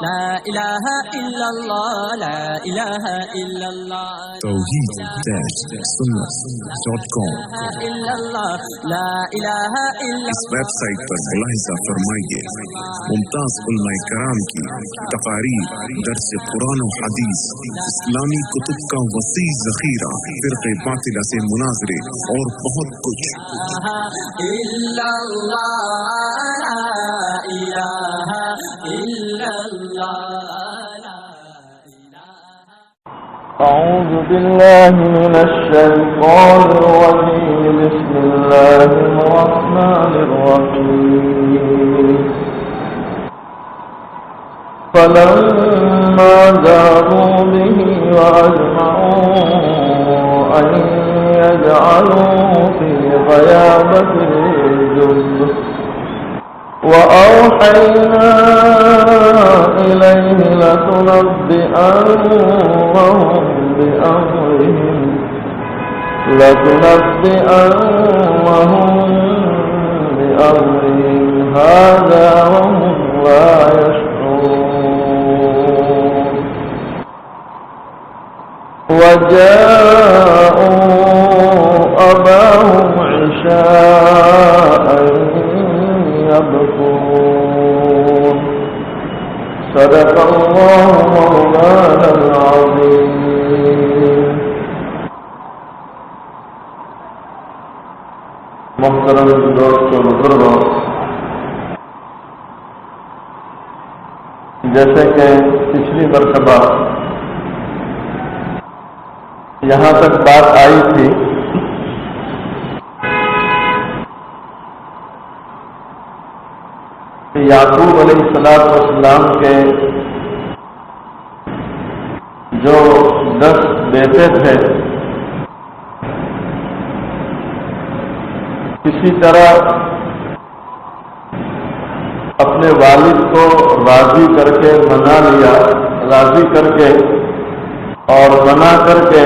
لا الہ الا اللہ لا الہ الا اللہ توحید-sunnat.com الا اللہ لا الہ الا اس ویب سائٹ پر ملاحظہ فرمائیے ممتاز علماء کرام کی تقاریر، درس قرآن و حدیث، اسلامی کتب کا وسیع ذخیرہ، فرقے باطلہ سے مناظرے اور بہت کچھ۔ الا اللہ لا الہ الا اللہ۔ أعوذ بالله من الشيطان الرجيم بسم الله الرحمن الرحيم فلما ذابوا به وأجمعوا أن يجعلوه في غيابة الجب وأوحينا إليه لتنبئنهم بأمرهم هذا وهم لا يشعرون وجاءوا أباهم عشاء يبكون صدق الله مولانا العظيم۔ محترم دوستوں بزرگوں، جیسے کہ پچھلی مرتبہ یہاں تک بات آئی تھی کہ یعقوب علیہ السلام کے جو 10 بیٹے تھے، کسی طرح اپنے والد کو راضی کر کے منا لیا، راضی کر کے اور منا کر کے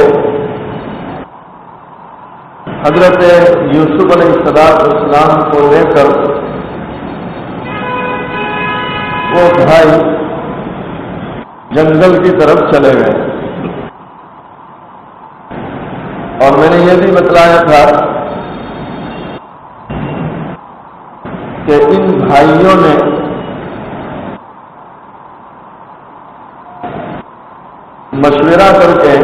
حضرت یوسف علیہ السلام کو لے کر وہ بھائی جنگل کی طرف چلے گئے۔ اور میں نے یہ بھی بتلایا تھا کہ ان بھائیوں نے مشورہ کر کے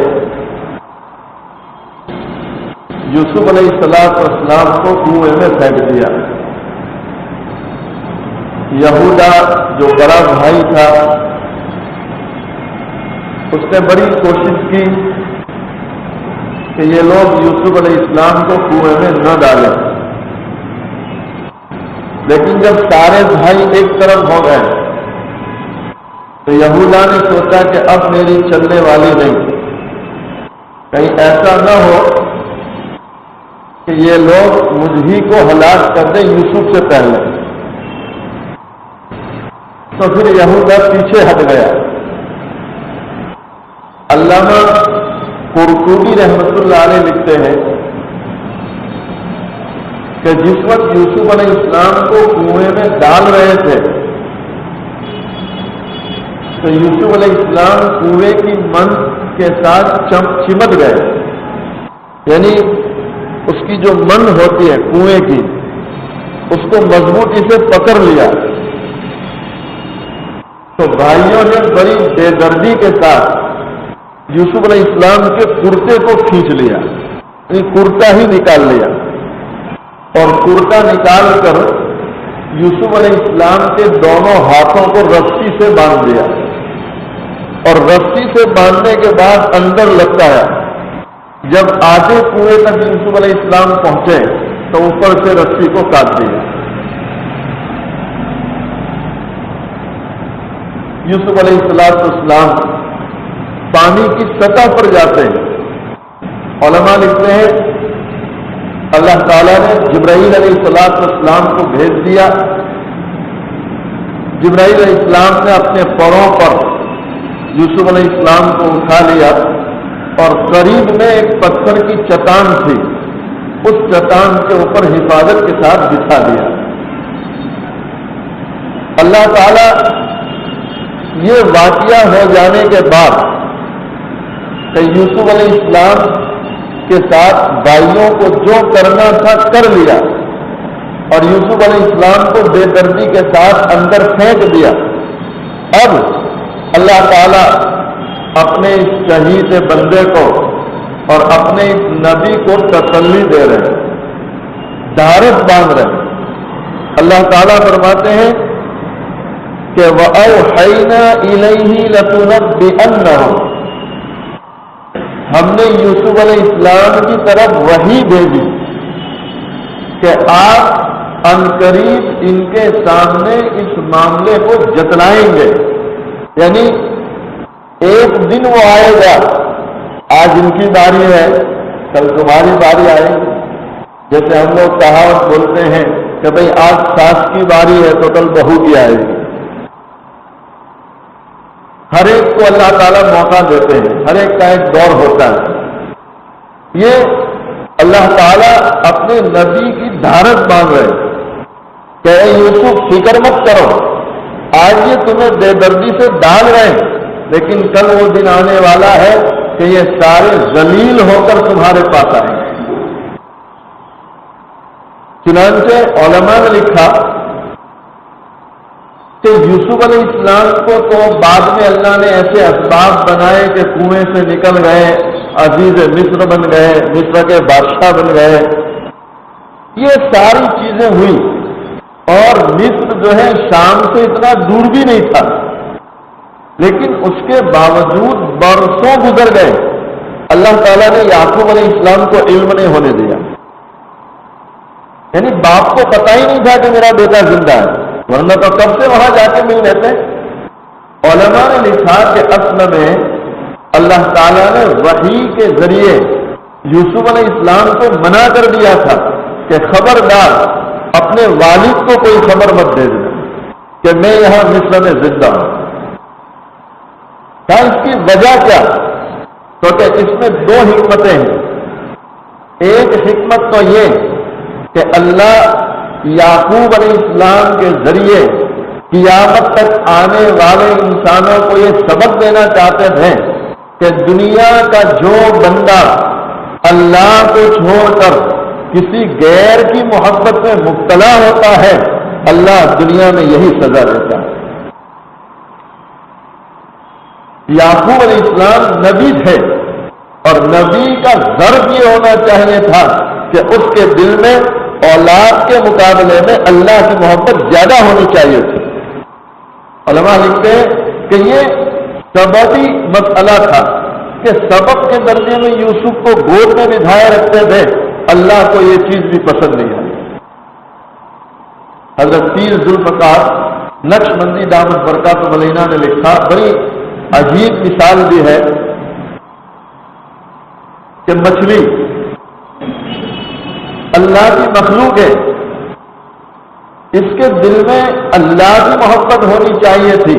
یوسف علیہ السلام کو کنویں میں پھینک دیا۔ یہودا جو بڑا بھائی تھا اس نے بڑی کوشش کی کہ یہ لوگ یوسف علیہ السلام کو کنویں میں نہ ڈالیں، لیکن جب سارے بھائی ایک طرف ہو گئے تو یہودا نے سوچا کہ اب میری چلنے والی نہیں، کہیں ایسا نہ ہو کہ یہ لوگ مجھ ہی کو ہلاک کر دیں یوسف سے پہلے۔ تو پھر یہودا پیچھے ہٹ گیا۔ علامہ قرطبی رحمۃ اللہ علیہ لکھتے ہیں کہ جس وقت یوسف علیہ السلام کو کنویں میں ڈال رہے تھے تو یوسف علیہ السلام کنویں کی من کے ساتھ چمٹ گئے، یعنی اس کی جو من ہوتی ہے کنویں کی اس کو مضبوطی سے پکڑ لیا۔ تو بھائیوں نے بڑی بے دردی کے ساتھ یوسف علیہ السلام کے کرتے کو کھینچ لیا، یعنی کرتا ہی نکال لیا، اور کرتا نکال کر یوسف علیہ السلام کے دونوں ہاتھوں کو رسی سے باندھ دیا، اور رسی سے باندھنے کے بعد اندر لٹکایا۔ جب آدھے کنویں تک یوسف علیہ السلام پہنچے تو اوپر سے رسی کو کاٹ دیا۔ یوسف علیہ السلام پانی کی سطح پر جاتے ہیں۔ علماء لکھتے ہیں اللہ تعالیٰ نے جبرائیل علیہ السلام کو بھیج دیا۔ جبرائیل علیہ السلام نے اپنے پروں پر یوسف علیہ السلام کو اٹھا لیا اور قریب میں ایک پتھر کی چٹان تھی، اس چٹان کے اوپر حفاظت کے ساتھ بچھا دیا۔ اللہ تعالیٰ یہ واقعہ ہو جانے کے بعد کہ یوسف علیہ السلام کے ساتھ بھائیوں کو جو کرنا تھا کر لیا اور یوسف علیہ السلام کو بے دردی کے ساتھ اندر پھینک دیا، اب اللہ تعالی اپنے اس شہید بندے کو اور اپنے اس نبی کو تسلی دے رہے ہیں، ڈھارس باندھ رہے ہیں۔ اللہ تعالیٰ فرماتے ہیں کہ وَأَوْحَيْنَا إِلَيْهِ لَتُنَبِّئَنَّهُمْ، ہم نے یوسف علیہ السلام کی طرف وحی بھیجی کہ آپ عنقریب ان کے سامنے اس معاملے کو جتلائیں گے، یعنی ایک دن وہ آئے گا، آج ان کی باری ہے کل تمہاری باری آئے گی، جیسے ہم لوگ کہاوت بولتے ہیں کہ بھئی آج ساس کی باری ہے تو کل بہو کی آئے گی۔ ہر ایک کو اللہ تعالیٰ موقع دیتے ہیں، ہر ایک کا ایک دور ہوتا ہے۔ یہ اللہ تعالیٰ اپنے نبی کی دھارت باندھ رہے ہیں کہ اے یوسف فکر مت کرو، آج یہ تمہیں بے دردی سے ڈال رہے ہیں، لیکن کل وہ دن آنے والا ہے کہ یہ سارے ذلیل ہو کر تمہارے پاس آئیں گے۔ چنانچہ علماء نے لکھا کہ یوسف علیہ السلام کو تو بعد میں اللہ نے ایسے اسباب بنائے کہ کنویں سے نکل گئے، عزیز مصر بن گئے، مصر کے بادشاہ بن گئے، یہ ساری چیزیں ہوئی، اور مصر جو ہے شام سے اتنا دور بھی نہیں تھا، لیکن اس کے باوجود برسوں گزر گئے، اللہ تعالیٰ نے یعقوب علیہ السلام کو علم نہیں ہونے دیا، یعنی باپ کو پتہ ہی نہیں تھا کہ میرا بیٹا زندہ ہے، ورنہ تو کب سے وہاں جا کے مل لیتے۔ علماء نے لکھا کہ اصل میں اللہ تعالیٰ نے وحی کے ذریعے یوسف علیہ السلام کو منع کر دیا تھا کہ خبردار اپنے والد کو کوئی خبر مت دے دینا کہ میں یہاں مصر میں زندہ ہوں۔ اس کی وجہ کیا؟ تو کہ اس میں دو حکمتیں ہیں۔ ایک حکمت تو یہ کہ اللہ یعقوب علیہ السلام کے ذریعے قیامت تک آنے والے انسانوں کو یہ سبق دینا چاہتے تھے کہ دنیا کا جو بندہ اللہ کو چھوڑ کر کسی غیر کی محبت میں مبتلا ہوتا ہے، اللہ دنیا میں یہی سزا دیتا ہے۔ یعقوب علیہ السلام نبی تھے، اور نبی کا ضرب یہ ہونا چاہیے تھا کہ اس کے دل میں اولاد کے مقابلے میں اللہ کی محبت زیادہ ہونی چاہیے تھی۔ علماء لکھتے ہیں کہ یہ سببی مسئلہ تھا کہ سبب کے درجے میں یوسف کو گود میں بٹھائے رکھتے تھے، اللہ کو یہ چیز بھی پسند نہیں آئی۔ حضرت پیر ذوالفقار نقشبندی دامت برکاتہ ملینہ نے لکھا، بڑی عجیب مثال بھی ہے کہ مچھلی اللہ کی مخلوق ہے، اس کے دل میں اللہ کی محبت ہونی چاہیے تھی،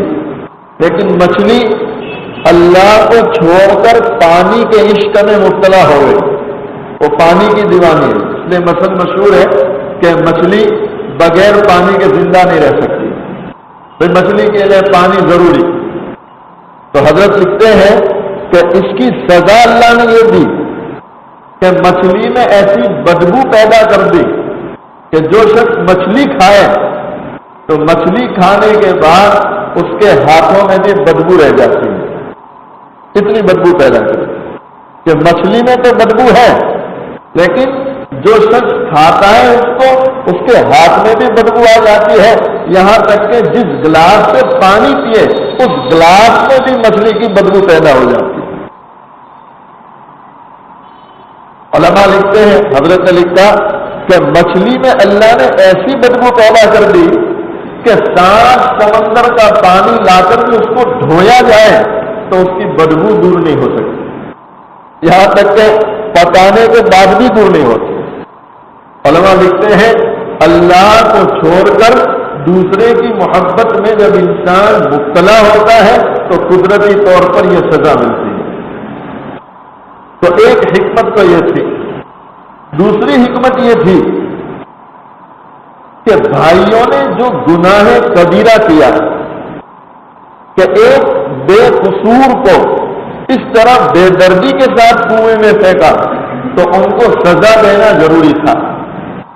لیکن مچھلی اللہ کو چھوڑ کر پانی کے عشق میں مبتلا ہو گئی، وہ پانی کی دیوانی ہے۔ اس لیے مثل مشہور ہے کہ مچھلی بغیر پانی کے زندہ نہیں رہ سکتی، پھر مچھلی کے لیے پانی ضروری۔ تو حضرت لکھتے ہیں کہ اس کی سزا اللہ نے یہ دی کہ مچھلی میں ایسی بدبو پیدا کر دی کہ جو شخص مچھلی کھائے تو مچھلی کھانے کے بعد اس کے ہاتھوں میں بھی بدبو رہ جاتی ہے، اتنی بدبو پیدا کر دی کہ مچھلی میں تو بدبو ہے، لیکن جو شخص کھاتا ہے اس کے ہاتھ میں بھی بدبو آ جاتی ہے، یہاں تک کہ جس گلاس سے پانی پیے اس گلاس میں بھی مچھلی کی بدبو پیدا ہو جاتی ہے۔ علماء لکھتے ہیں، حضرت نے لکھا کہ مچھلی میں اللہ نے ایسی بدبو پیدا کر دی کہ 7 سمندر کا پانی لا کر کے اس کو دھویا جائے تو اس کی بدبو دور نہیں ہو سکتی، یہاں تک کہ پکانے کے بعد بھی دور نہیں ہوتی۔ علماء لکھتے ہیں اللہ کو چھوڑ کر دوسرے کی محبت میں جب انسان مبتلا ہوتا ہے تو قدرتی طور پر یہ سزا ملتی ہے۔ تو ایک حکمت تو یہ تھی، دوسری حکمت یہ تھی کہ بھائیوں نے جو گناہ کبیرہ کیا کہ ایک بے قصور کو اس طرح بے دردی کے ساتھ کنویں میں پھینکا تو ان کو سزا دینا ضروری تھا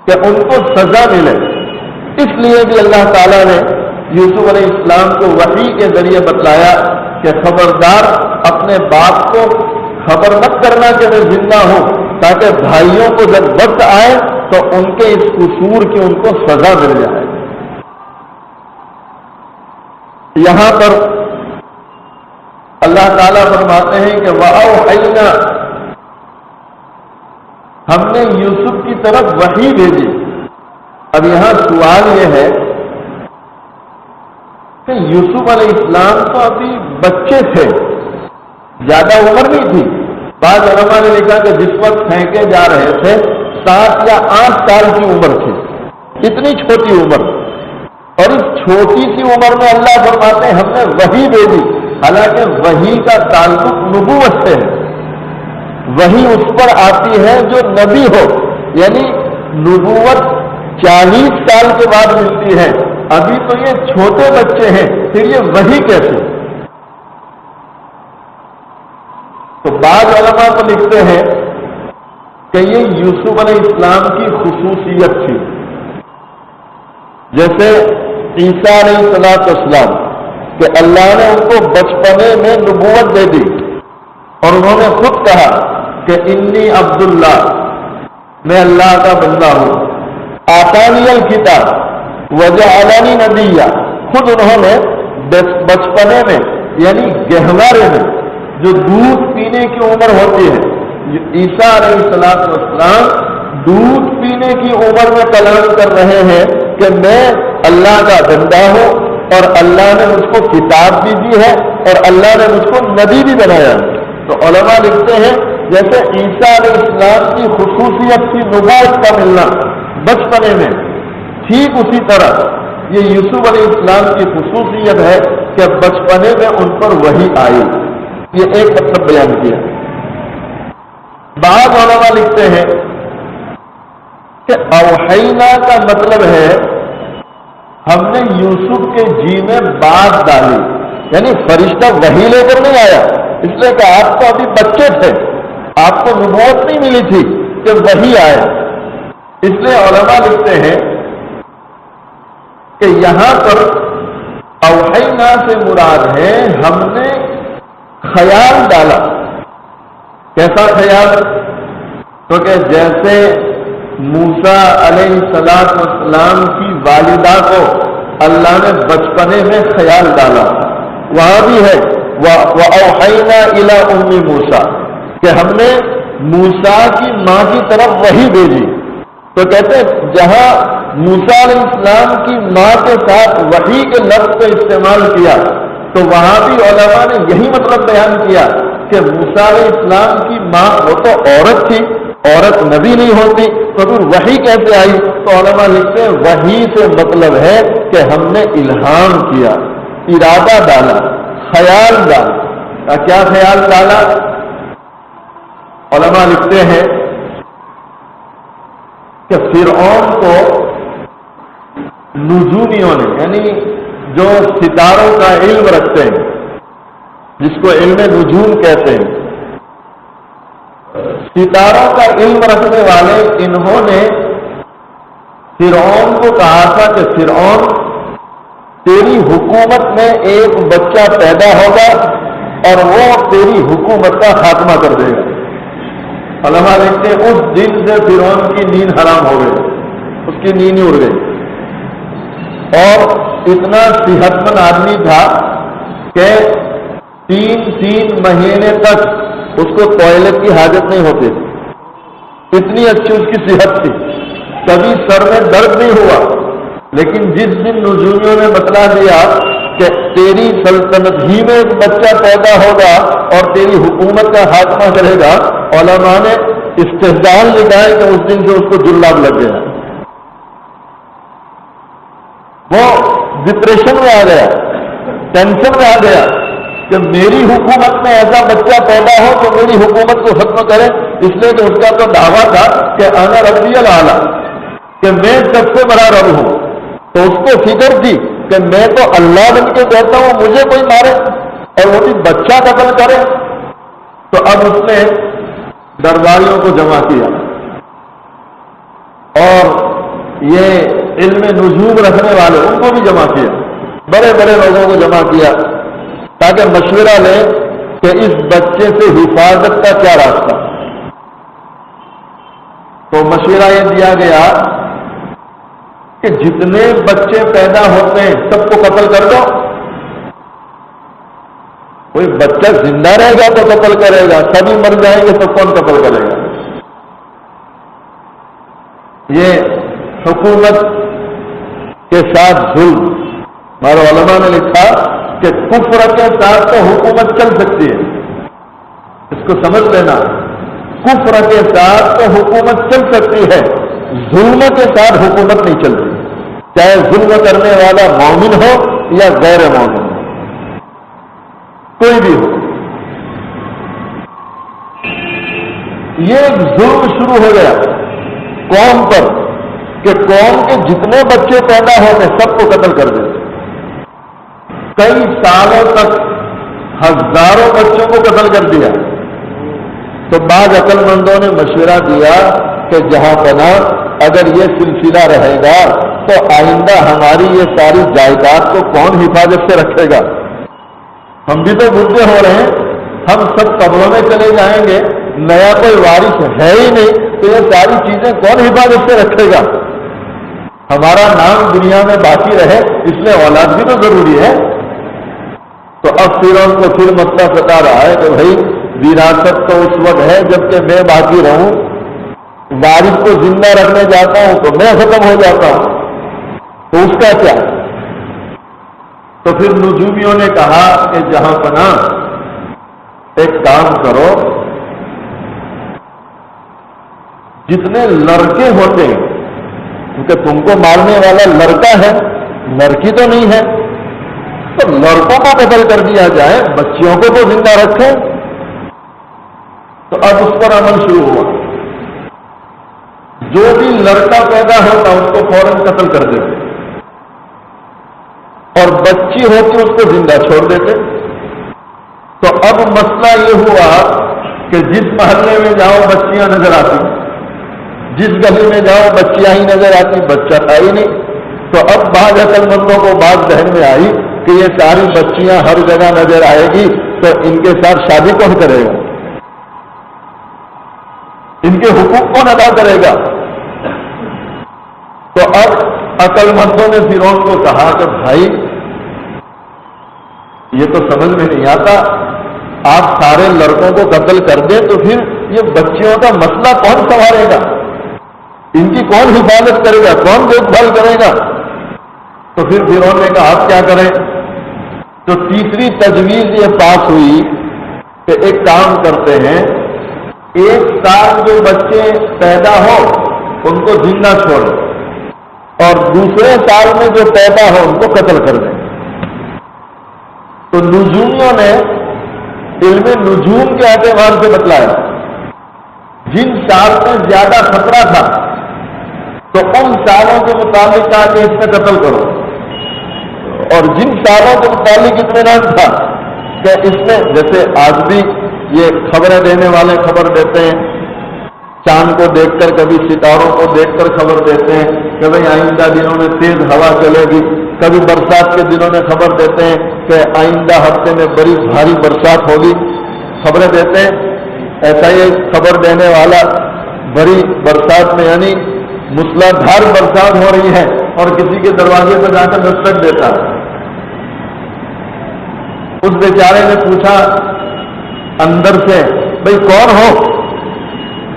کہ ان کو سزا ملے. اس لیے بھی اللہ تعالیٰ نے یوسف علیہ السلام کو وحی کے ذریعے بتلایا کہ خبردار اپنے باپ کو خبر مت کرنا کہ میں زندہ ہوں، تاکہ بھائیوں کو جب وقت آئے تو ان کے اس قصور کی ان کو سزا مل جائے. یہاں پر اللہ تعالیٰ فرماتے ہیں کہ وَأَوْحَيْنَا، ہم نے یوسف کی طرف وحی بھیجی. اب یہاں سوال یہ ہے کہ یوسف علیہ السلام تو ابھی بچے تھے، زیادہ عمر نہیں تھی. بعض علماء نے لکھا کہ جس وقت پھینکے جا رہے تھے 7 یا 8 سال کی عمر تھی. اتنی چھوٹی عمر، اور اس چھوٹی سی عمر میں اللہ فرماتے ہیں ہم نے وحی بھیجی. حالانکہ وحی کا تعلق نبوت سے ہے. وحی اس پر آتی ہے جو نبی ہو، یعنی نبوت 40 سال کے بعد ملتی ہے. ابھی تو یہ چھوٹے بچے ہیں، پھر یہ وحی کیسے؟ تو بعض علماء تو لکھتے ہیں کہ یہ یوسف علیہ السلام کی خصوصیت تھی. جیسے عیسیٰ علیہ السلام کہ اللہ نے ان کو بچپنے میں نبوت دے دی اور انہوں نے خود کہا کہ انی عبداللہ، میں اللہ کا بندہ ہوں. آتانی الکتاب وجعلنی نبیا، خود انہوں نے بچپنے میں یعنی گہوارے میں جو دودھ پینے کی عمر ہوتی ہے، عیسیٰ علیہ السلام دودھ پینے کی عمر میں کلام کر رہے ہیں کہ میں اللہ کا بندہ ہوں اور اللہ نے مجھ کو کتاب بھی دی ہے اور اللہ نے مجھ کو نبی بھی بنایا. تو علماء لکھتے ہیں جیسے عیسیٰ علیہ السلام کی خصوصیت کی نبوت کا ملنا بچپنے میں، ٹھیک اسی طرح یہ یوسف علیہ السلام کی خصوصیت ہے کہ بچپنے میں ان پر وحی آئی. یہ ایک مطلب بیان کیا. بعض علماء لکھتے ہیں کہ اوحینا کا مطلب ہے ہم نے یوسف کے جی میں بات ڈالی، یعنی فرشتہ وحی لے کر نہیں آیا، اس لیے کہ آپ تو ابھی بچے تھے، آپ کو نبوت نہیں ملی تھی کہ وحی آئے. اس لیے علماء لکھتے ہیں کہ یہاں پر اوحینا سے مراد ہے ہم نے خیال ڈالا. کیسا خیال؟ تو کہ جیسے موسیٰ علیہ السلام کی والدہ کو اللہ نے بچپنے میں خیال ڈالا، وہاں بھی ہے وَأَوْحَيْنَا إِلَىٰ أُمِّ مُوسَىٰ کہ ہم نے موسیٰ کی ماں کی طرف وحی بھیجی. تو کہتے ہیں جہاں موسیٰ علیہ السلام کی ماں کے ساتھ وحی کے لفظ کو استعمال کیا تو وہاں بھی علماء نے یہی مطلب بیان کیا کہ موسیٰ علیہ السلام کی ماں وہ تو عورت تھی، عورت نبی نہیں ہوتی، تو پھر وحی کیسے آئی؟ تو علماء لکھتے ہیں وحی سے مطلب ہے کہ ہم نے الہام کیا، ارادہ ڈالا، خیال ڈالا. کیا خیال ڈالا؟ علماء لکھتے ہیں کہ فرعون کو نجومیوں نے، یعنی جو ستاروں کا علم رکھتے ہیں جس کو علم نجوم کہتے ہیں، ستاروں کا علم رکھنے والے انہوں نے فرعون کو کہا تھا کہ فرعون تیری حکومت میں ایک بچہ پیدا ہوگا اور وہ تیری حکومت کا خاتمہ کر دے گا. علماء لکھتے ہیں اس دن سے فرعون کی نیند حرام ہو گئی، اس کی نیند ہی اڑ گئی، اور اتنا صحت مند آدمی تھا کہ 3 مہینے تک اس کو ٹوائلٹ کی حاجت نہیں ہوتی تھی، اتنی اچھی اس کی صحت تھی، کبھی سر میں درد نہیں ہوا. لیکن جس دن نجومیوں نے بتلا دیا کہ تیری سلطنت ہی میں ایک بچہ پیدا ہوگا اور تیری حکومت کا خاتمہ کرے گا، علماء نے استحضال لکھا ہے کہ اس دن سے اس کو جلاب لگ گیا، وہ ڈپریشن میں آ گیا، ٹینشن میں آ گیا کہ میری حکومت میں ایسا بچہ پیدا ہو تو میری حکومت کو ختم کرے. اس لیے کہ اس کا تو دعویٰ تھا کہ انا ربی الاعلیٰ، کہ میں سب سے بڑا رب ہوں. تو اس کو فکر تھی کہ میں تو اللہ بن کے کہتا ہوں مجھے کوئی مارے اور وہ بھی بچہ قتل کرے. تو اب اس نے درباریوں کو جمع کیا اور یہ علم نجوم رکھنے والے ان کو بھی جمع کیا, بڑے بڑے لوگوں کو جمع کیا تاکہ مشورہ لیں کہ اس بچے سے حفاظت کا کیا راستہ. تو مشورہ یہ دیا گیا کہ جتنے بچے پیدا ہوتے ہیں سب کو قتل کر دو. کوئی بچہ زندہ رہے گا تو قتل کرے گا, سبھی مر جائیں گے تو کون قتل کرے گا. یہ حکومت کے ساتھ ظلم. ہمارے علماء نے لکھا کہ کفر کے ساتھ تو حکومت چل سکتی ہے, اس کو سمجھ لینا. کفر کے ساتھ تو حکومت چل سکتی ہے, ظلم کے ساتھ حکومت نہیں چلتی, چاہے ظلم کرنے والا مومن ہو یا غیر مومن ہو, کوئی بھی ہو. یہ ایک ظلم شروع ہو گیا قوم پر کہ قوم کے جتنے بچے پیدا ہوتے سب کو قتل کر دیتے. کئی سالوں تک ہزاروں بچوں کو قتل کر دیا. تو بعض عقل مندوں نے مشورہ دیا کہ جہاں پناہ اگر یہ سلسلہ رہے گا تو آئندہ ہماری یہ ساری جائیداد کو کون حفاظت سے رکھے گا. ہم بھی تو بڈھے ہو رہے ہیں, ہم سب قبروں میں چلے جائیں گے, نیا کوئی وارث ہے ہی نہیں, تو یہ ساری چیزیں کون حفاظت سے رکھے گا. ہمارا نام دنیا میں باقی رہے اس لیے اولاد بھی تو ضروری ہے. تو اب فرعون کو پھر مسئلہ ستا رہا ہے کہ بھائی وراثت تو اس وقت ہے جبکہ میں باقی رہوں, وارث کو زندہ رکھنے جاتا ہوں تو میں ختم ہو جاتا ہوں, تو اس کا کیا. تو پھر نجومیوں نے کہا کہ جہاں پناہ ایک کام کرو, جتنے لڑکے ہوتے ہیں, کیونکہ تم کو مارنے والا لڑکا ہے, لڑکی تو نہیں ہے, تو لڑکوں کو قتل کر دیا جائے, بچیوں کو تو زندہ رکھیں. تو اب اس پر عمل شروع ہوا. جو بھی لڑکا پیدا ہوتا اس کو فوراً قتل کر دیتے, اور بچی ہوتی اس کو زندہ چھوڑ دیتے. تو اب مسئلہ یہ ہوا کہ جس محلے میں جاؤ بچیاں نظر آتی, جس گلی میں جاؤ بچیاں ہی نظر آتی, بچہ تھا ہی نہیں. تو اب بعض عقل مندوں کو بات ذہن میں آئی کہ یہ ساری بچیاں ہر جگہ نظر آئے گی تو ان کے ساتھ شادی کون کرے گا, ان کے حقوق کون ادا کرے گا. تو اب عقل مندوں نے فرعون کو کہا کہ بھائی یہ تو سمجھ میں نہیں آتا, آپ سارے لڑکوں کو قتل کر دیں تو پھر یہ بچیوں کا مسئلہ کون سنبھالے گا, ان کی کون حفاظت کرے گا, کون دیکھ بھال کرے گا. تو پھر فرعون نے کہا آپ کیا کریں. تو تیسری تجویز یہ پاس ہوئی کہ ایک کام کرتے ہیں, ایک سال جو بچے پیدا ہو ان کو زندہ چھوڑیں اور دوسرے سال میں جو پیدا ہو ان کو قتل کر دیں. تو نجومیوں نے علم نجوم کے اعتبار سے بتلایا جن سال میں زیادہ خطرہ تھا تو ان سالوں کے مطابق کہا کہ اس میں قتل کرو, اور جن سالوں کے متعلق اطمینان تھا کہ اس میں, جیسے آج بھی یہ خبریں دینے والے خبر دیتے ہیں, چاند کو دیکھ کر کبھی ستاروں کو دیکھ کر خبر دیتے ہیں کہ بھائی آئندہ دنوں میں تیز ہوا چلے گی, کبھی برسات کے دنوں میں خبر دیتے ہیں کہ آئندہ ہفتے میں بڑی بھاری برسات ہوگی, خبریں دیتے ہیں. ایسا ہی خبر دینے والا بڑی برسات میں یعنی موسلادھار برسات ہو رہی ہے اور کسی کے دروازے پر جا کر دستک دیتا ہے. اس بیچارے نے پوچھا اندر سے بھائی کون ہو,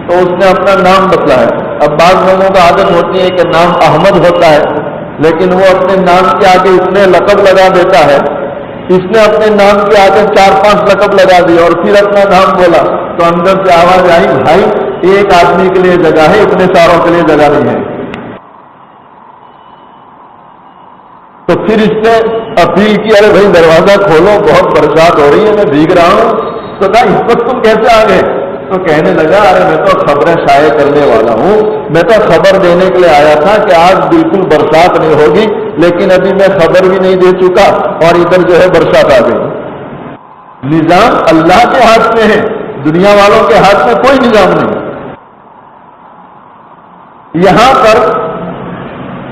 تو اس نے اپنا نام بتلایا. اب بعض لوگوں کا عادت ہوتی ہے کہ نام احمد ہوتا ہے لیکن وہ اپنے نام کے آگے اتنے لقب لگا دیتا ہے, اس نے اپنے نام کے آگے 4-5 لقب لگا دی اور پھر اپنا نام بولا. تو اندر سے آواز آئی بھائی ایک آدمی کے لیے جگہ ہے, اتنے ساروں کے لیے جگہ نہیں ہے. تو پھر اس نے اپیل کی ارے بھائی دروازہ کھولو, بہت برسات ہو رہی ہے, میں بھیگ رہا ہوں. تو کہا اس وقت تم کیسے آ گئے, تو کہنے لگا ارے میں تو خبریں شائع کرنے والا ہوں، میں تو خبر دینے کے لیے آیا تھا کہ آج بالکل برسات نہیں ہوگی، لیکن ابھی میں خبر بھی نہیں دے چکا اور ادھر جو ہے برسات آ گئی۔ نظام اللہ کے ہاتھ میں ہے، دنیا والوں کے ہاتھ میں کوئی نظام نہیں۔ یہاں پر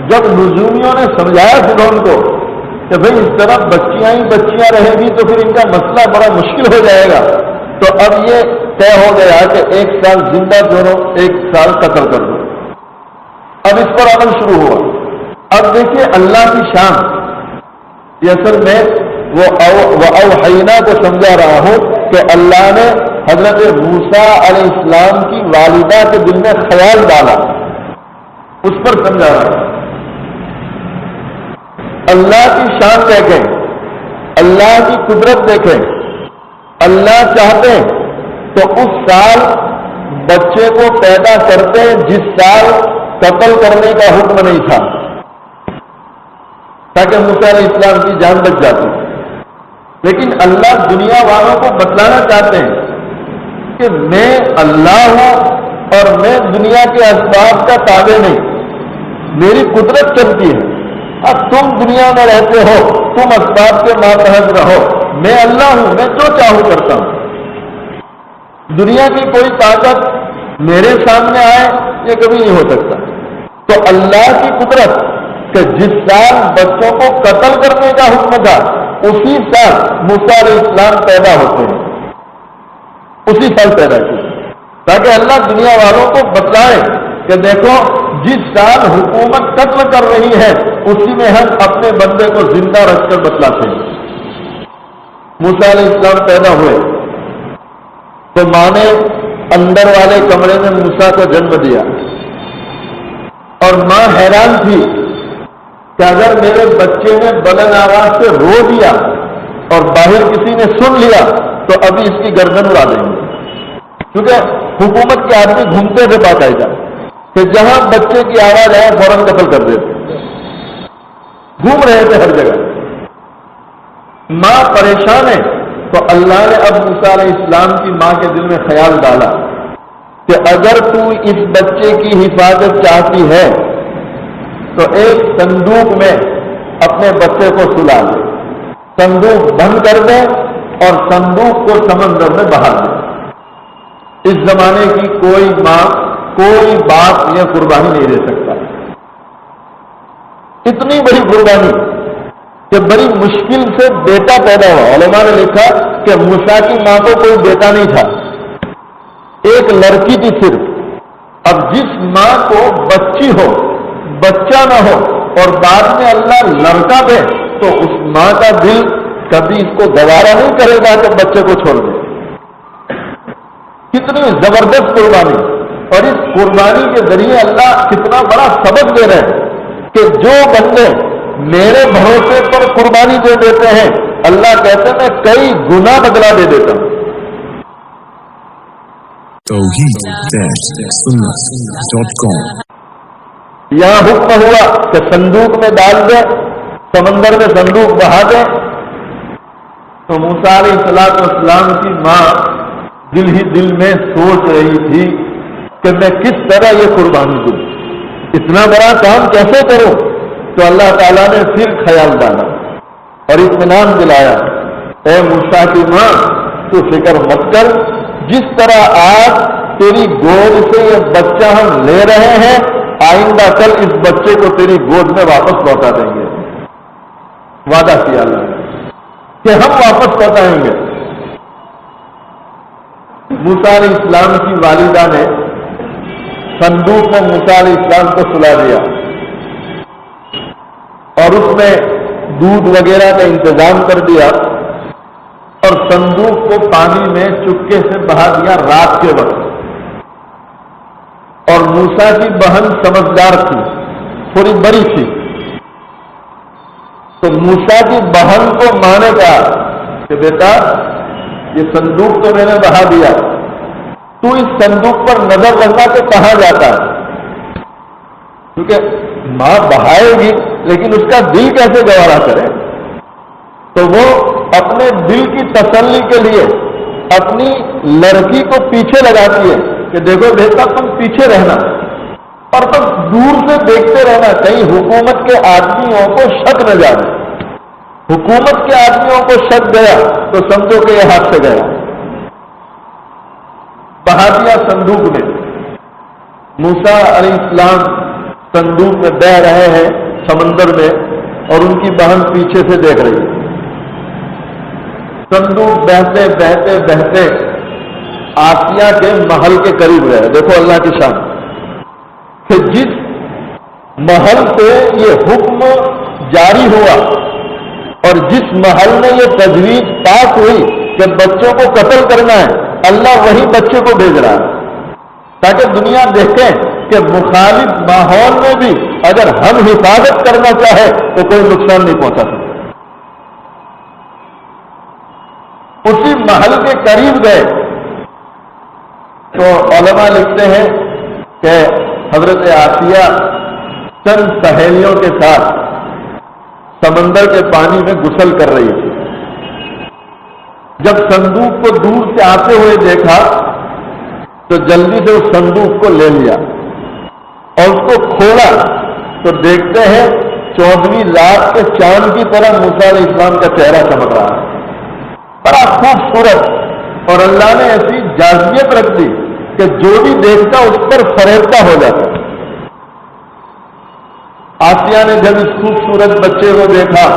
جب نجومیوں نے سمجھایا فرعون کو کہ بھئی اس طرح بچیاں ہی بچیاں رہیں گی تو پھر ان کا مسئلہ بڑا مشکل ہو جائے گا، تو اب یہ طے ہو گیا کہ 1 سال زندہ چھوڑو، 1 سال قتل کر دو۔ اب اس پر عمل شروع ہوا۔ اب دیکھیے اللہ کی شان، یہ اصل میں وہ اوحینا کو سمجھا رہا ہوں کہ اللہ نے حضرت موسیٰ علیہ السلام کی والدہ کے دل میں خیال ڈالا، اس پر سمجھا رہا ہوں۔ اللہ کی شان دیکھیں، اللہ کی قدرت دیکھیں۔ اللہ چاہتے تو اس سال بچے کو پیدا کرتے جس سال قتل کرنے کا حکم نہیں تھا، تاکہ موسیٰ علیہ السلام کی جان بچ جاتی۔ لیکن اللہ دنیا والوں کو بتلانا چاہتے ہیں کہ میں اللہ ہوں اور میں دنیا کے اسباب کا تابع نہیں، میری قدرت چلتی ہے۔ اب تم دنیا میں رہتے ہو، تم اسباب کے ماتحت رہو، میں اللہ ہوں، میں جو چاہوں کرتا ہوں۔ دنیا کی کوئی طاقت میرے سامنے آئے یہ کبھی نہیں ہو سکتا۔ تو اللہ کی قدرت کہ جس سال بچوں کو قتل کرنے کا حکم تھا اسی سال موسیٰ علیہ السلام پیدا ہوتے ہیں، اسی سال پیدا کیے، تاکہ اللہ دنیا والوں کو بتلائے کہ دیکھو جس سال حکومت قتل کر رہی ہے اسی میں ہم اپنے بندے کو زندہ رکھ کر بتلاتے ہیں۔ موسیٰ علیہ السلام پیدا ہوئے تو ماں نے اندر والے کمرے میں موسیٰ کو جنم دیا، اور ماں حیران تھی کہ اگر میرے بچے نے بلند آواز سے رو دیا اور باہر کسی نے سن لیا تو ابھی اس کی گردن اڑا دیں گے، کیونکہ حکومت کے آدمی گھومتے تھے باقاعدہ کہ جہاں بچے کی آواز آئے فوراً قتل کر دیتے، گھوم رہے تھے ہر جگہ۔ ماں پریشان ہے تو اللہ نے اب موسیٰ علیہ السلام کی ماں کے دل میں خیال ڈالا کہ اگر تو اس بچے کی حفاظت چاہتی ہے تو ایک صندوق میں اپنے بچے کو سلا دے، صندوق بند کر دے اور صندوق کو سمندر میں بہا دے۔ اس زمانے کی کوئی ماں، کوئی باپ یہ قربانی نہیں دے سکتا، اتنی بڑی قربانی کہ بڑی مشکل سے بیٹا پیدا ہوا۔ علماء نے لکھا کہ موسیٰ کی ماں کو کوئی بیٹا نہیں تھا، ایک لڑکی تھی صرف۔ اب جس ماں کو بچی ہو، بچہ نہ ہو اور بعد میں اللہ لڑکا دے تو اس ماں کا دل کبھی اس کو گوارا نہیں کرے گا کہ بچے کو چھوڑ دے۔ کتنی زبردست قربانی، اور اس قربانی کے ذریعے اللہ کتنا بڑا سبق دے رہے ہیں کہ جو بندے میرے بھروسے پر قربانی دے دیتے ہیں اللہ کہتے ہیں میں کئی گنا بدلہ دے دیتا ہوں۔ توحید-سنت.com یہاں حکم ہوا کہ صندوق میں ڈال دے، سمندر میں صندوق بہا دے، تو موسیٰ علیہ السلام کی ماں دل ہی دل میں سوچ رہی تھی کہ میں کس طرح یہ قربانی دوں، اتنا بڑا کام کیسے کروں؟ تو اللہ تعالیٰ نے پھر خیال ڈالا اور اطمینان دلایا، اے موسیٰ کی ماں تو فکر مت کر، جس طرح آج تیری گود سے یہ بچہ ہم لے رہے ہیں آئندہ کل اس بچے کو تیری گود میں واپس لوٹا دیں گے۔ وعدہ کیا اللہ نے کہ ہم واپس لوٹائیں گے۔ موسیٰ علیہ السلام کی والدہ نے صندوق میں موسیٰ علیہ السلام کو سلا دیا اور اس میں دودھ وغیرہ کا انتظام کر دیا اور صندوق کو پانی میں چپکے سے بہا دیا رات کے وقت۔ اور موسیٰ کی بہن سمجھدار تھی، تھوڑی بڑی تھی، تو موسیٰ کی بہن کو ماں نے کہا کہ بیٹا یہ صندوق تو میں نے بہا دیا، تو اس صندوق پر نظر رکھنا کہ کہاں جاتا ہے، کیونکہ ماں بہائے گی لیکن اس کا دل کیسے گوارا کرے؟ تو وہ اپنے دل کی تسلی کے لیے اپنی لڑکی کو پیچھے لگاتی ہے کہ دیکھو بیٹا تم پیچھے رہنا، اور تم دور سے دیکھتے رہنا کہیں حکومت کے آدمیوں کو شک نہ جائے. حکومت کے آدمیوں کو شک گیا تو سمجھو کہ یہ ہاتھ سے گیا. بہا دیا صندوق میں. موسیٰ علیہ السلام صندوق میں بہ رہے ہیں سمندر میں، اور ان کی بہن پیچھے سے دیکھ رہی ہے. صندوق بہتے بہتے بہتے آسیہ کے محل کے قریب گئے. دیکھو اللہ کی شان کہ جس محل سے یہ حکم جاری ہوا اور جس محل میں یہ تجویز پاس ہوئی کہ بچوں کو قتل کرنا ہے، اللہ وہی بچے کو بھیج رہا ہے تاکہ دنیا دیکھے کہ مخالف ماحول میں بھی اگر ہم حفاظت کرنا چاہے تو کوئی نقصان نہیں پہنچا سکتا. اسی محل کے قریب گئے تو علماء لکھتے ہیں کہ حضرت آسیہ چند سہیلیوں کے ساتھ سمندر کے پانی میں غسل کر رہی تھی. جب صندوق کو دور سے آتے ہوئے دیکھا تو جلدی سے اس صندوق کو لے لیا اور اس کو کھولا تو دیکھتے ہیں 14ویں رات کے چاند کی طرح موسیٰ علیہ السلام کا چہرہ چمک رہا ہے، بڑا خوبصورت. اور اللہ نے ایسی جاذبیت رکھ دی کہ جو بھی دیکھتا اس پر فریفتہ ہو جاتا. آسیہ نے جب اس خوبصورت بچے کو دیکھا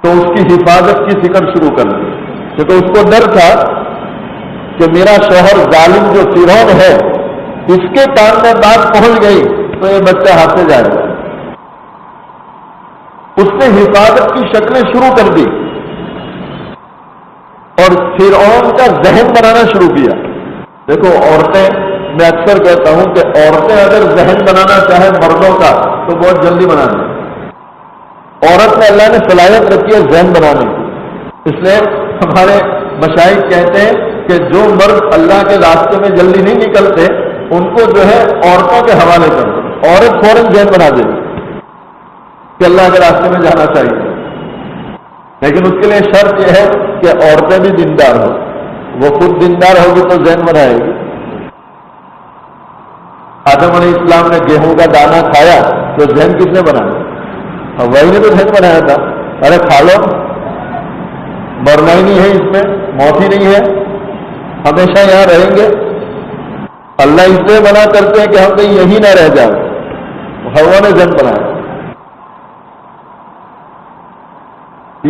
تو اس کی حفاظت کی فکر شروع کر دی، کیونکہ اس کو ڈر تھا کہ میرا شوہر ظالم جو فرعون ہے اس کے کان میں بات پہنچ گئی تو یہ بچہ ہاتھ سے جائے گا. اس نے حفاظت کی شکلیں شروع کر دی اور فرعون کا ذہن بنانا شروع کیا. دیکھو عورتیں، میں اکثر کہتا ہوں کہ عورتیں اگر ذہن بنانا چاہیں مردوں کا تو بہت جلدی بنا دیں. عورت میں اللہ نے صلاحیت رکھی ہے ذہن بنانے کی. اس لیے ہمارے مشائخ کہتے ہیں کہ جو مرد اللہ کے راستے میں جلدی نہیں نکلتے ان کو جو ہے عورتوں کے حوالے کر دو. عورت فوراً ذہن بنا دے گی کہ اللہ کے راستے میں جانا چاہیے، لیکن اس کے لیے شرط یہ ہے کہ عورتیں بھی دیندار ہو. وہ خود دیندار ہوگی تو ذہن بنائے گی. آدم علیہ السلام نے گیہوں کا دانہ کھایا تو ذہن کس نے بنایا؟ وہی نے تو ذہن بنایا تھا. ارے کھا لو، مرنا ہی نہیں ہے، اس میں موت ہی نہیں ہے، ہمیشہ یہاں رہیں گے. اللہ اس لیے منع کرتے ہیں کہ ہم کہیں یہی نہ رہ جائیں. ہوا نے ذہن بنایا.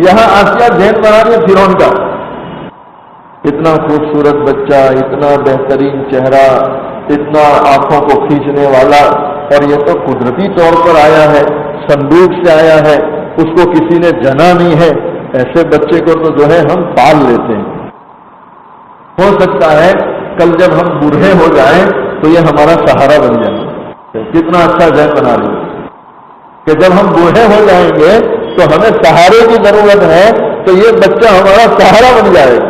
یہاں آسیہ ذہن بنا رہی ہے فرعون کا. اتنا خوبصورت بچہ، اتنا بہترین چہرہ، اتنا آنکھوں کو کھینچنے والا، اور یہ تو قدرتی طور پر آیا ہے، صندوق سے آیا ہے، اس کو کسی نے جنا نہیں ہے. ایسے بچے کو تو جو ہے ہم پال لیتے ہیں. ہو سکتا ہے کل جب ہم بوڑھے ہو جائیں تو یہ ہمارا سہارا بن جائے. کتنا اچھا ذہن بنا رہی ہے کہ جب ہم بوڑھے ہو جائیں گے تو ہمیں سہارے کی ضرورت ہے تو یہ بچہ ہمارا سہارا بن جائے گا.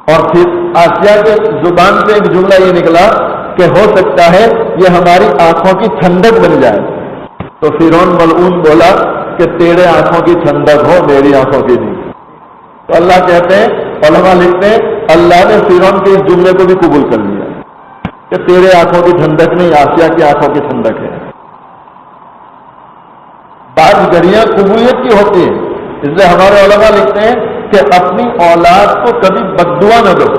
اور پھر آسیہ کے زبان سے ایک جملہ یہ نکلا کہ ہو سکتا ہے یہ ہماری آنکھوں کی ٹھنڈک بن جائے. تو فرعون ملعون بولا کہ تیرے آنکھوں کی ٹھنڈک ہو، میری آنکھوں کی نہیں. تو اللہ کہتے ہیں، علماء لکھتے ہیں، اللہ نے فرعون کے اس جملے کو بھی قبول کر لیا کہ تیرے آنکھوں کی ٹھنڈک نہیں، آسیہ کی آنکھوں کی ٹھنڈک ہے. بعض گھڑیاں قبولیت کی ہوتی ہیں، اس لیے ہمارے علماء لکھتے ہیں کہ اپنی اولاد کو کبھی بد دعا نہ دو.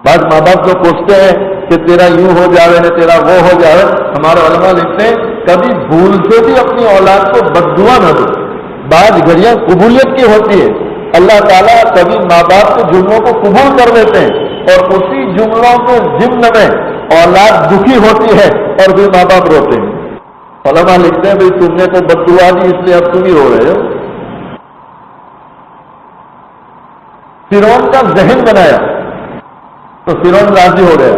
بعض ماں باپ جو پوچھتے ہیں کہ تیرا یوں ہو جاوے نہ تیرا وہ ہو جاوے، ہمارے علماء لکھتے ہیں کبھی بھول سے بھی اپنی اولاد کو بد دعا نہ دو. بعض گھڑیاں قبولیت کی ہوتی ہے. اللہ تعالیٰ کبھی ماں باپ کے جملوں کو قبول کر لیتے ہیں اور اسی جملوں کے ضمن میں اولاد دکھی ہوتی ہے اور پھر ماں باپ روتے ہیں. علماء لکھتے ہیں بھائی تم نے تو بد دعا دی اس لیے اب تم ہی رو رہے ہو. فرعون کا ذہن بنایا تو فرعون راضی ہو گیا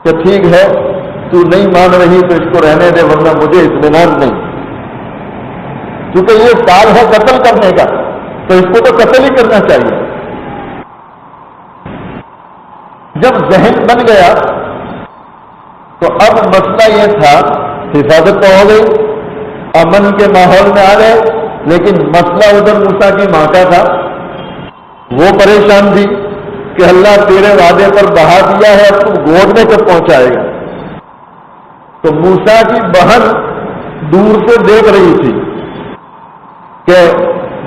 کہ ٹھیک ہے تو نہیں مان رہی تو اس کو رہنے دے، ورنہ مجھے اطمینان نہیں. کیونکہ یہ سال ہے قتل کرنے کا تو اس کو تو قتل ہی کرنا چاہیے. جب ذہن بن گیا تو اب مسئلہ یہ تھا، حفاظت تو ہو گئی، امن کے ماحول میں آ گئے، لیکن مسئلہ ادھر موسیٰ کی ماں کا تھا. وہ وہ پریشان تھی کہ اللہ تیرے وعدے پر بہا دیا ہے، اب تم گود میں کب پہنچائے گا؟ تو موسیٰ کی بہن دور سے دیکھ رہی تھی کہ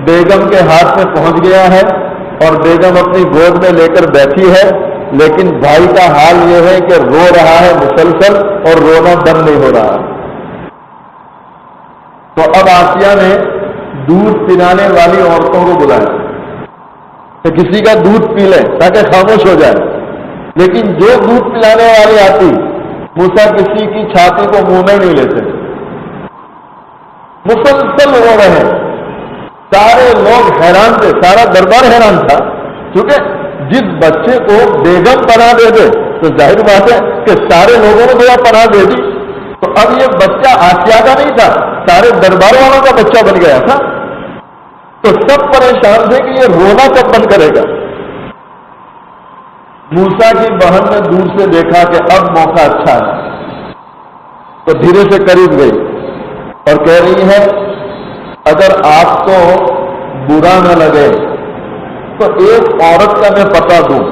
بیگم کے ہاتھ میں پہنچ گیا ہے اور بیگم اپنی گود میں لے کر بیٹھی ہے، لیکن بھائی کا حال یہ ہے کہ رو رہا ہے مسلسل اور رونا بند نہیں ہو رہا۔ تو اب آسیہ نے دودھ پلانے والی عورتوں کو بلایا کہ کسی کا دودھ پی لیں تاکہ خاموش ہو جائے، لیکن جو دودھ پلانے والی آتی موسیٰ کسی کی چھاتی کو منہ میں نہیں لیتے، مسلسل رو رہے ہیں۔ سارے لوگ حیران تھے، سارا دربار حیران تھا، کیونکہ جس بچے کو بیگم پناہ دے دے تو ظاہر بات ہے کہ سارے لوگوں نے گویا پناہ دے دی، تو اب یہ بچہ آسیہ کا نہیں تھا، سارے دربار والوں کا بچہ بن گیا تھا۔ تو سب پریشان تھے کہ یہ رونا کب بند کرے گا۔ موسیٰ کی بہن نے دور سے دیکھا کہ اب موقع اچھا ہے، تو دھیرے سے قریب گئی اور کہہ رہی ہے اگر آپ کو برا نہ لگے تو ایک عورت کا میں پتہ دوں،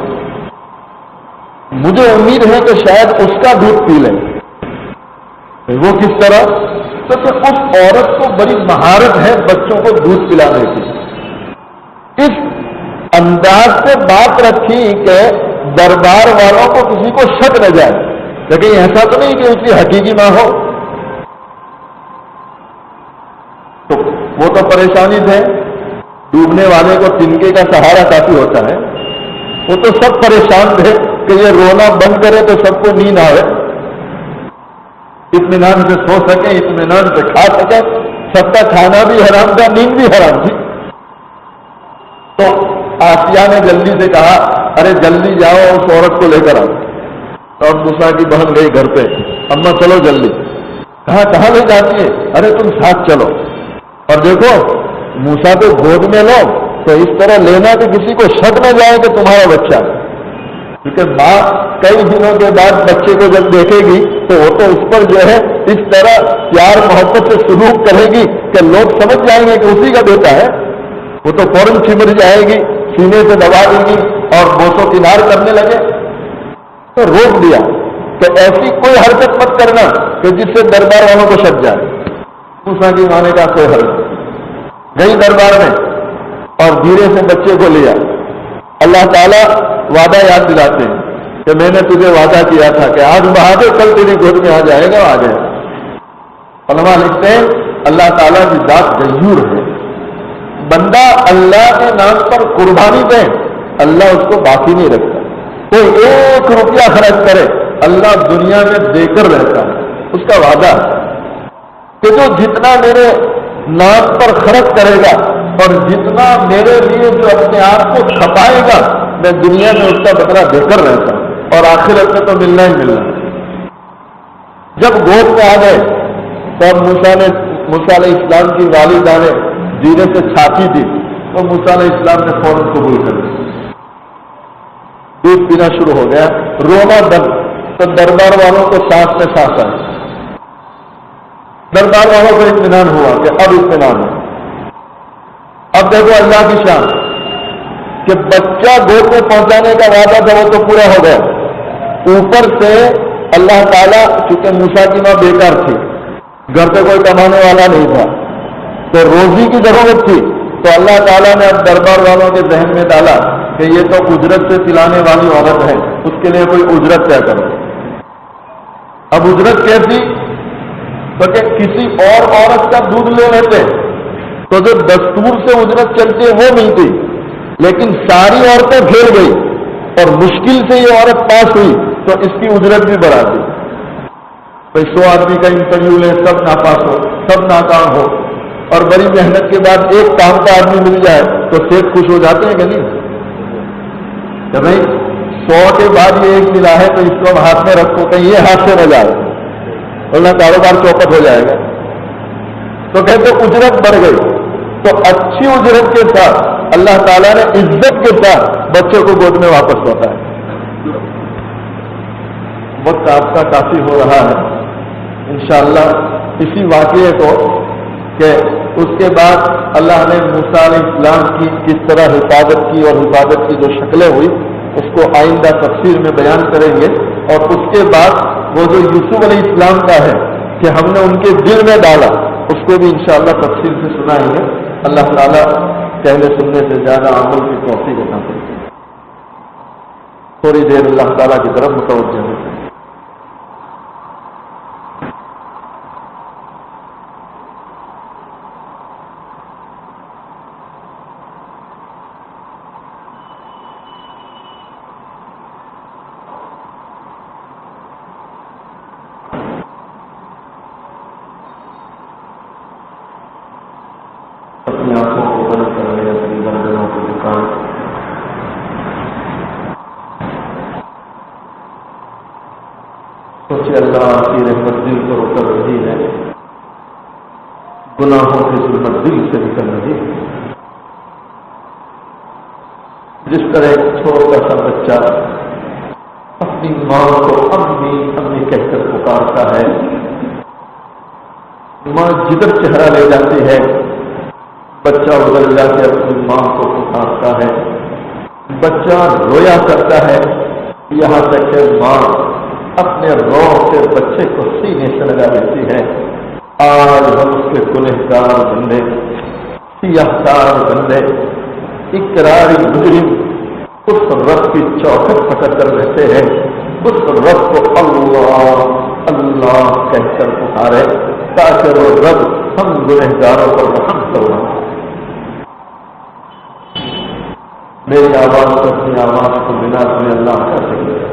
مجھے امید ہے کہ شاید اس کا دودھ پی لیں۔ وہ کس طرح؟ تو کہ اس عورت کو بڑی مہارت ہے بچوں کو دودھ پلانے کی۔ اس انداز سے بات رکھی کہ دربار والوں کو کسی کو شک نہ جائے، لیکن ایسا تو نہیں کہ اس کی حقیقی ماں ہو۔ تو وہ تو پریشانی تھے، ڈوبنے والے کو تنکے کا سہارا کافی ہوتا ہے، وہ تو سب پریشان تھے کہ یہ رونا بند کرے تو سب کو نیند آئے، اطمینان سے سو سکے، اطمینان سے کھا سکے۔ سب کا کھانا بھی حرام تھا، نیند بھی حرام تھی۔ تو آسیہ نے جلدی سے کہا ارے جلدی جاؤ اس عورت کو لے کر آؤ۔ اور موسیٰ کی بہن گئی گھر پہ، اماں چلو جلدی۔ کہاں لے جاتی ہے؟ ارے تم ساتھ چلو، اور دیکھو موسیٰ کو گود میں لو تو اس طرح لینا کہ کسی کو شک نہ جائے کہ تمہارا بچہ ہے، کیونکہ ماں کئی دنوں کے بعد بچے کو جب دیکھے گی تو وہ تو اس پر جو ہے اس طرح پیار محبت سے سلوک کرے گی کہ لوگ سمجھ جائیں گے کہ اسی کا بیٹا ہے۔ وہ تو فوراً چمٹ جائے گی، سینے سے دبا دے گی اور بوسو کنار کرنے لگے۔ تو روک دیا کہ ایسی کوئی حرکت مت کرنا کہ جس سے دربار والوں کو شک جائے۔ موسیٰ کی ماں نے کہا کوئی حرکت، گئی دربار میں اور دھیرے سے بچے کو لیا۔ اللہ تعالیٰ وعدہ یاد دلاتے ہیں کہ میں نے تجھے وعدہ کیا تھا کہ آج بہا دے کل تیری گود میں آ جائے گا، آ جائے گا۔ علماء لکھتے ہیں اللہ تعالیٰ کی ذات غیور ہے، بندہ اللہ کے نام پر قربانی دے اللہ اس کو باقی نہیں رکھتا۔ کوئی 1 روپیہ خرچ کرے اللہ دنیا میں دے کر رہتا ہے، اس کا وعدہ ہے کہ جو جتنا میرے نام پر خرچ کرے گا اور جتنا میرے لیے جو اپنے آپ کو چھپائے گا میں دنیا میں اس کا بدلہ دے کر رہتا ہوں، اور آخرت میں تو ملنا ہی ملنا۔ جب گود میں آ گئے تو موسیٰ علیہ السلام کی والدہ نے دھیرے سے چھاتی دی تو موسیٰ علیہ السلام نے فوراً قبول کر لیا، دودھ پینا شروع ہو گیا، رونا بند۔ تو دربار والوں کو سانس میں سانس آئی، دربار والوں کو اطمینان ہوا کہ اب اطمینان ہے۔ اب دیکھو اللہ کی شان کہ بچہ گود میں پہنچانے کا وعدہ تھا وہ تو پورا ہو گیا، اوپر سے اللہ تعالیٰ چونکہ موسیٰ کی ماں بیکار تھی، گھر پہ کوئی کمانے والا نہیں تھا تو روزی کی ضرورت تھی، تو اللہ تعالیٰ نے اب دربار والوں کے ذہن میں ڈالا کہ یہ تو اجرت سے پلانے والی عورت ہے، اس کے لیے کوئی اجرت طے کرو۔ اب اجرت کیسی؟ تو کہ کسی اور عورت کا دودھ لے لیتے تو جو دستور سے اجرت چلتی ہے وہ ملتی، لیکن ساری عورتیں پھیل گئی اور مشکل سے یہ عورت پاس ہوئی تو اس کی اجرت بھی بڑھا دی۔ 100 آدمی کا انٹرویو لے، سب ناپاس ہو، سب ناکام ہو، اور بڑی محنت کے بعد ایک کام کا آدمی مل جائے تو سیٹ خوش ہو جاتے ہیں کہ نہیں؟ کہ بھائی 100 کے بعد یہ ایک ملا ہے تو اس کو ہاتھ میں رکھو کہیں یہ ہاتھ سے نہ جائے، ورنہ کاروبار چوپٹ ہو جائے گا۔ تو کہتے اجرت بڑھ گئی، تو اچھی اجرت کے ساتھ اللہ تعالیٰ نے عزت کے ساتھ بچے کو گود میں واپس لوٹا ہے۔ وقت آپ کا کافی ہو رہا ہے، انشاءاللہ اسی واقعے کو کہ اس کے بعد اللہ نے موسیٰ علیہ السلام کی کس طرح حفاظت کی اور حفاظت کی جو شکلیں ہوئی اس کو آئندہ تفسیر میں بیان کریں گے. اور اس کے بعد وہ جو یوسف علیہ السلام کا ہے کہ ہم نے ان کے دل میں ڈالا، اس کو بھی انشاءاللہ تفصیل سے سنائیں گے. اللہ تعالیٰ کہنے سننے سے زیادہ عمل کی توفیق عطا فرمائے. تھوڑی دیر اللہ تعالیٰ کی طرف متوجہ ہوتے ہیں. اپنی آنکھوں کو بند کر لیں، اپنی گردنوں کو جھکائیں. سوچے اللہ کی رحمت دل کو کر رہی ہے، گناہوں کی ظلمت دل سے نکل رہی ہے. جس طرح ایک چھوٹا سا بچہ اپنی ماں کو امی امی کہہ کر پکارتا ہے، ماں جدھر چہرہ لے جاتی ہے بچہ ادھر جا کے اپنی ماں کو پکارتا ہے. بچہ رویا کرتا ہے یہاں تک کہ ماں اپنے روح سے بچے کو سینے سے لگا دیتی ہے. آج ہم اس کے گنہگار بندے، سیاہکار بندے، اقراری مجرم اس رب کی چوکھٹ پکڑ کر رہتے ہیں. اس رب کو اللہ اللہ کہہ کر پکارے تاکہ وہ رب ہم گنہگاروں پر رحم کرے. میری آواز کو اپنی آواز کو بنا میں اللہ کر سکے.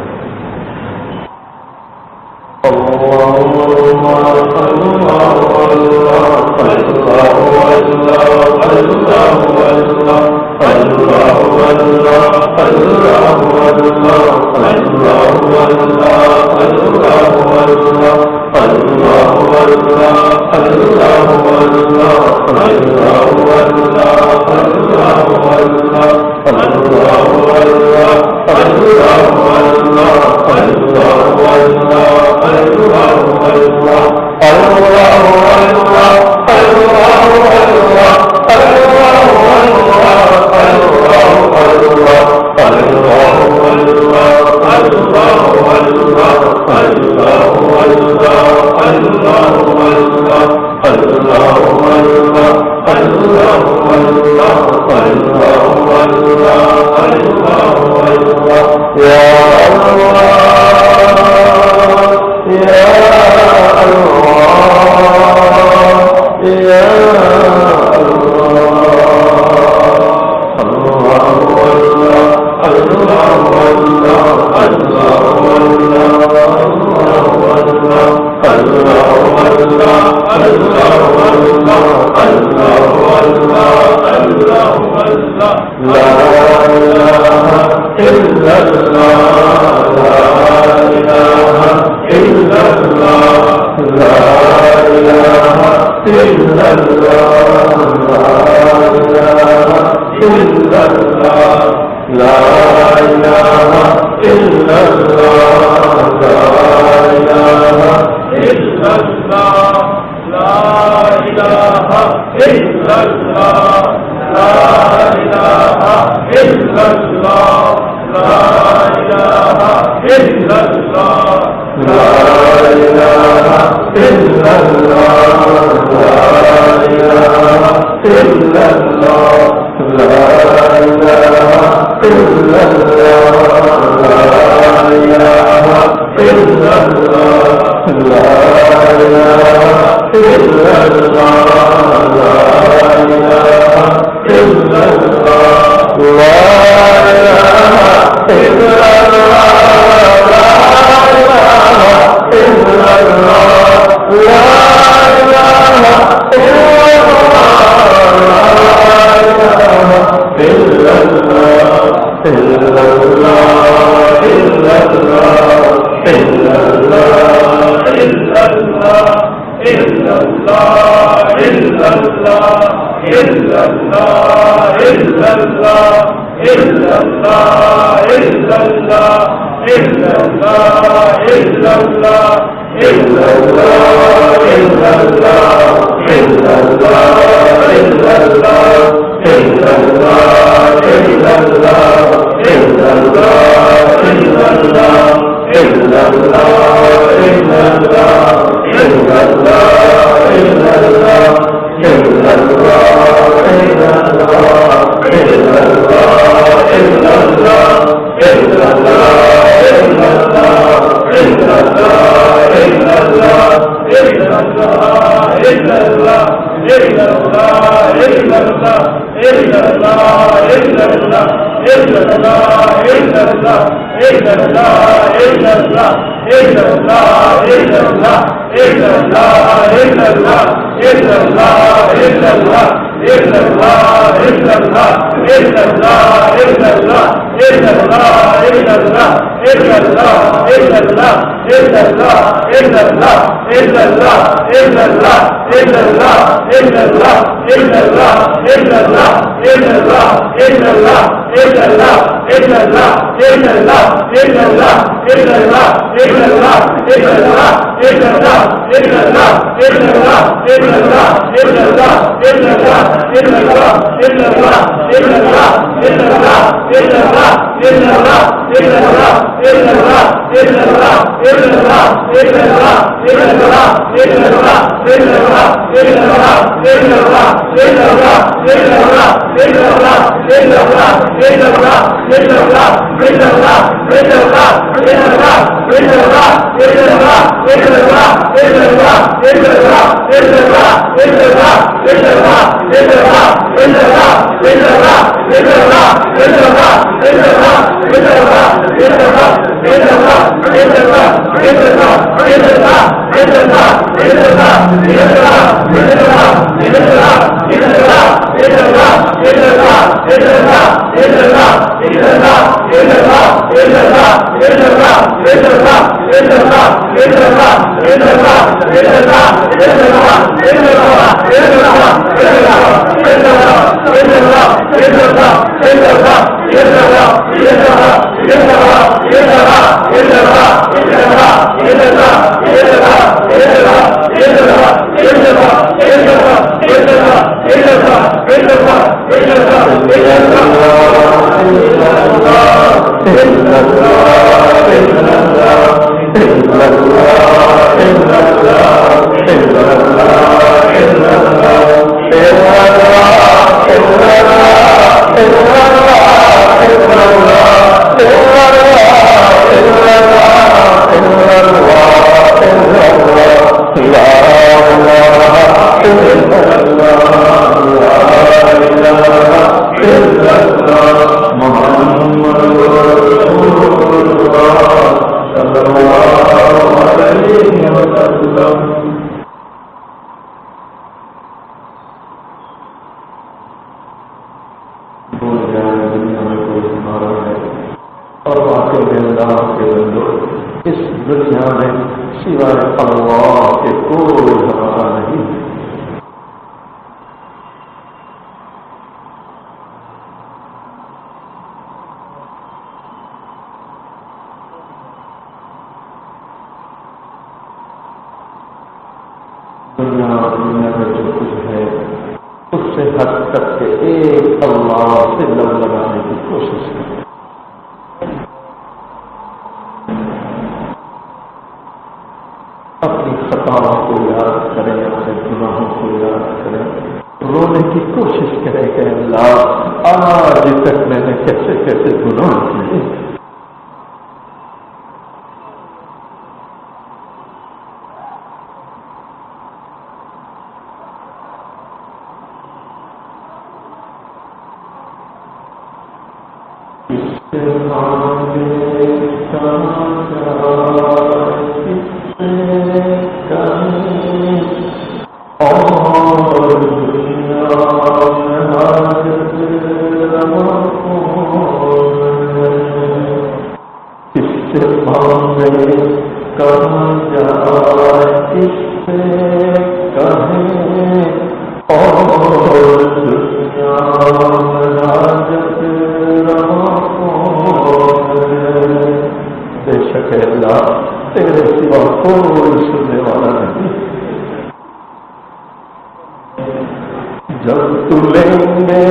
تلیں گے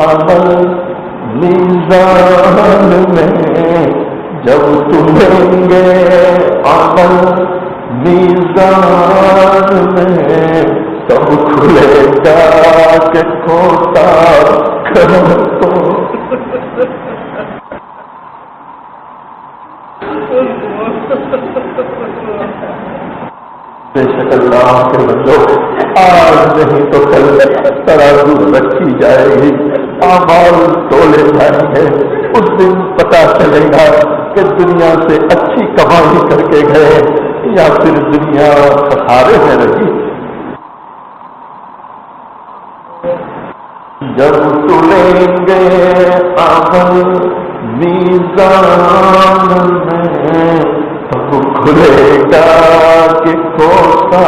عمل میزان میں، جب تلیں گے عمل میزان میں، تب کھلے گا کہ کھوتا کرم تو۔ بے شک اللہ کے بندو، آج نہیں تو کل ترازو رکھی جائے گی، اعمال تولے جائیں گے، اس دن پتا چلے گا کہ دنیا سے اچھی کمائی کر کے گئے یا پھر دنیا خسارے میں رہی۔ جب تلیں گے عمل میزان میں، تب کھلے گا کہ کھوتا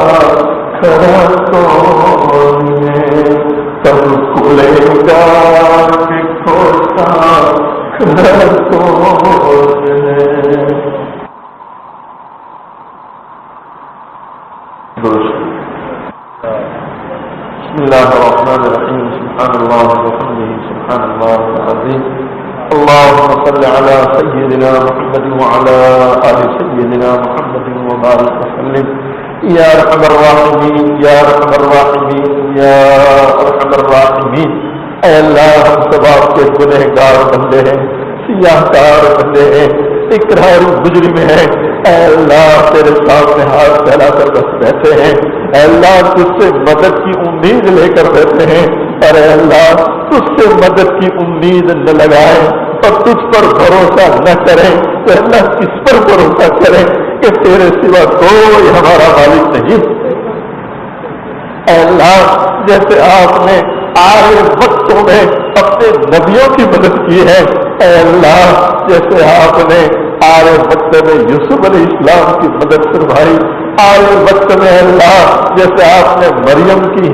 کھڑا کون ہے، تب کھلے گا کہ کھوتا کھڑا کون ہے۔ بسم اللہ الرحمن الرحیم، سبحان اللہ وبحمدہ، سبحان اللہ العظیم، اللهم صل على سيدنا محمد وعلى آل سيدنا محمد وبارك وسلم، یا ارحم الراحمین، یا ارحم الراحمین، یا ارحم الراحمین۔ اے اللہ، ہم سب آپ کے گنہگار بندے ہیں، سیاہ کار بندے ہیں، اقرار مجرم ہیں۔ اے اللہ، تیرے سامنے ہاتھ پھیلا کر بس بیٹھے ہیں۔ اے اللہ، تجھ سے مدد کی امید لے کر بیٹھے ہیں، اور اے اللہ تجھ سے مدد کی امید نہ لگائیں اور تجھ پر بھروسہ نہ کریں تو اللہ کس پر بھروسہ کریں کہ تیرے سوا کوئی ہمارا مالک نہیں۔ اے اللہ، جیسے آپ نے آئے وقتوں میں اپنے نبیوں کی مدد کی ہے، اے اللہ جیسے آپ نے آئے وقت میں یوسف علیہ السلام کی مدد فرمائی، آئے وقت میں اللہ جیسے آپ نے مریم کی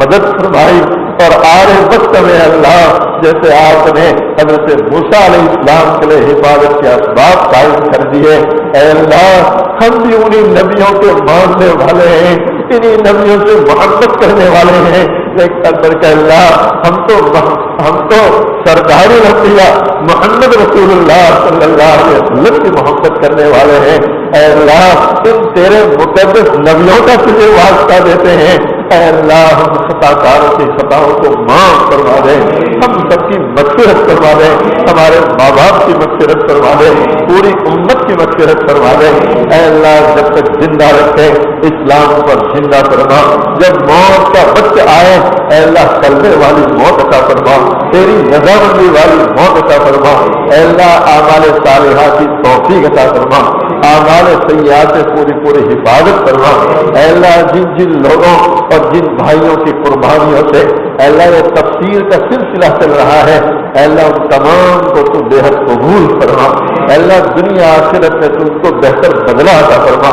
مدد فرمائی، اور آئے وقت میں اللہ جیسے آپ نے حضرت موسیٰ علیہ السلام کے لیے حفاظت کے اسباب قائم کر دیے۔ اے اللہ، ہم بھی انہی نبیوں کے ماننے والے ہیں، انہی نبیوں سے محبت کرنے والے ہیں، لیکن اندر کہ اللہ ہم تو سردار الانبیاء محمد رسول اللہ صلی اللہ علیہ وسلم کی محبت کرنے والے ہیں۔ اے اللہ، ان تیرے مقدس نبیوں کا تجھے واسطہ دیتے ہیں، اے اللہ ہم خطا کاروں کی خطاؤں کو معاف فرما دے، ہم سب کی مغفرت فرما دے، ہمارے ماں باپ کی مغفرت فرما دے، پوری امت کی مغفرت فرما دے۔ اے اللہ، جب تک زندہ رکھے اسلام پر زندہ فرما، جب موت کا وقت آئے اے اللہ کلمے والی موت عطا فرما، تیری رضامندی والی موت عطا فرما۔ اے اللہ، اعمال صالحہ کی توفیق عطا فرما، اعمال سیئات سے پوری حفاظت فرما۔ اے اللہ، جن لوگوں اور جن بھائیوں کی قربانیوں سے اے اللہ یہ تفسیر کا سلسلہ چل رہا ہے، اے اللہ ان تمام کو تو بے حد قبول فرما۔ اے اللہ، دنیا آخرت میں تو ان کو بہتر بدلہ عطا فرما،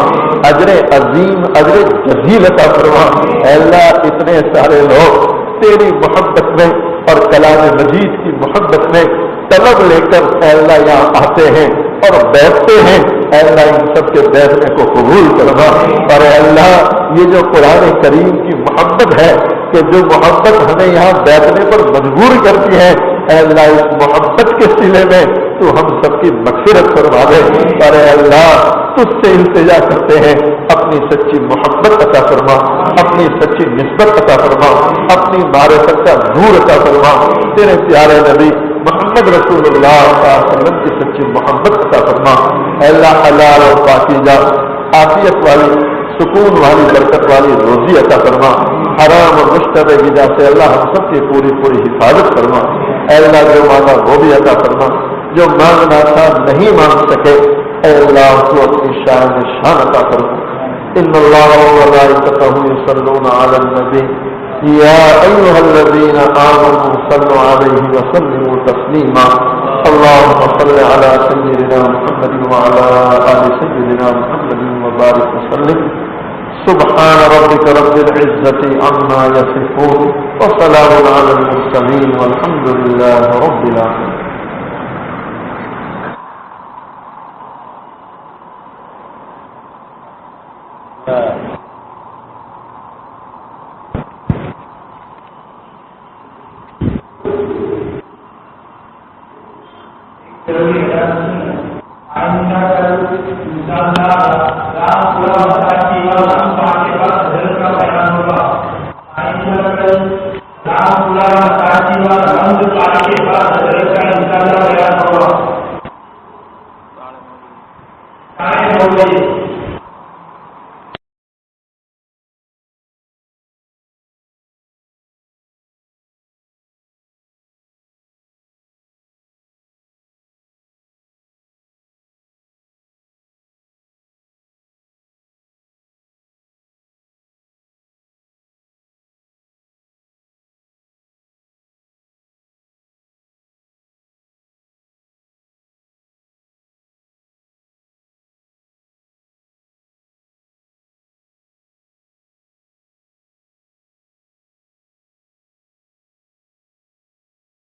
اجر عظیم اجر جزیل عطا فرما۔ اے اللہ، اتنے سارے لوگ تیری محبت میں اور کلام مجید کی محبت میں طلب لے کر اے اللہ یہاں آتے ہیں اور بیٹھتے ہیں، اے اللہ ان سب کے بیٹھنے کو قبول فرما۔ اور اے اللہ، یہ جو قرآن کریم کی محبت ہے کہ جو محبت ہمیں یہاں بیٹھنے پر مجبور کرتی ہے، اے اللہ اس محبت کے سلے میں تو ہم سب کی مغفرت فرما دے۔ اور اے اللہ، تجھ سے التجا کرتے ہیں، اپنی سچی محبت عطا فرما، اپنی سچی نسبت عطا فرما، اپنی معرفت کا نور عطا فرما، تیرے پیارے نبی محمد رسول اللہ صلی اللہ علیہ وسلم کی سچی محبت عطا فرما۔ اے اللہ، حلال اور پاکیزہ عافیت والی سکون والی برکت والی روزی عطا فرما، حرام اور مشتبہ غذا سے اللہ ہم سب کی پوری حفاظت فرما۔ اے اللہ، جو مانگا وہ بھی عطا فرما، جو مانگنا تھا نہیں مانگ سکے اے اللہ تو اپنی شان عطا فرما۔ ان اللہ وملائکتہ یصلون علی النبی یا ایھا الذین آمنوا صلوا علیہ وسلموا تسلیما۔ اللهم صل على سيدنا محمد وعلى آل سيدنا محمد وبارك وسلم۔ سبحان ربك رب العزة عما يصفون وسلام على المرسلين والحمد لله رب العالمين۔ رام